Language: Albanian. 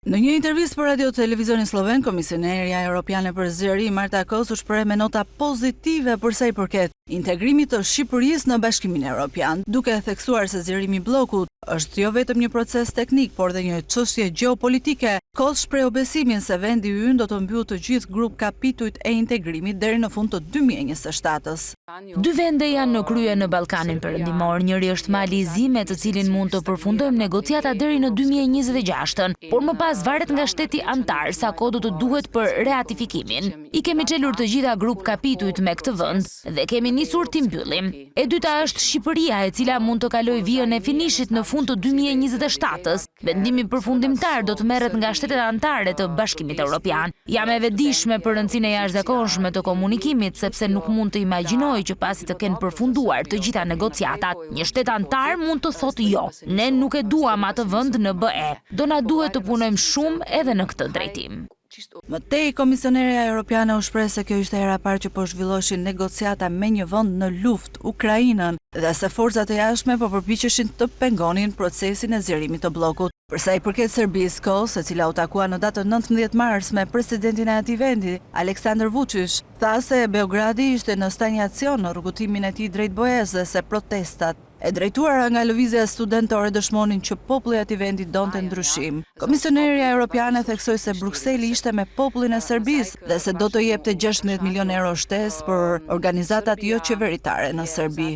Në një intervistë për radio televizionin sloven, Komisionerja Europiane për Zgjerim Marta Kos u shpreh me nota pozitive për sa i përket integrimit të Shqipërisë në Bashkimin Evropian, duke theksuar se zgjerimi i bllokut është jo vetëm një proces teknik, por dhe një çështje gjeopolitike. Kos shpreh besimin se vendi i ynë do të mbyllë të gjithë grup kapitujt e integrimit deri në fund të 2027-s. Dy vende janë në krye në Ballkanin Perëndimor, njëri është Mali i Zi, me të cilin mund të përfundojmë negociata deri në 2026, por më pas varet nga shteti antar sa kohë do të duhet për reatifikimin. I kemi çelur të gjitha grup kapitujt me këtë vend dhe kemi nisur t'i mbyllim. E dyta është Shqipëria, e cila mund të kalojë vijën e finishit në fund të 2027-s. Vendimi përfundimtar do të merret nga shtetet anëtare të Bashkimit Evropian. Jam e vetëdijshme për rëndësinë e jashtëzakonshme të komunikimit, sepse nuk mund të imagjinoj që pasi të kenë përfunduar të gjitha negociatat, një shtet antar mund të thotë jo. Ne nuk e duam atë vend në BE. Do na duhet të punojmë shumë edhe në këtë drejtim. Më tej, Komisionerja Europiane u shpreh se kjo ishte hera e parë që po zhvilloshin negociata me një vend në luftë, Ukrainën, dhe se forcat e jashtme po përpiqeshin të pengonin procesin e zgjerimit të bllokut. Për sa i përket Serbisë, Kos, e cila u takua në datën 19 mars me presidentin e atij vendi, Aleksandar Vučić, tha se Beogradi ishte në stagnacion në rrugëtimin e tij drejt BE-s dhe se protestat e drejtuara nga lëvizja studentore dëshmonin që populli i atij vendi donte ndryshim. Komisionerja Europiane theksoi se Brukseli ishte me popullin e Serbisë dhe se do të jepte 16 milion euro shtesë për organizatat jo qeveritare në Serbi.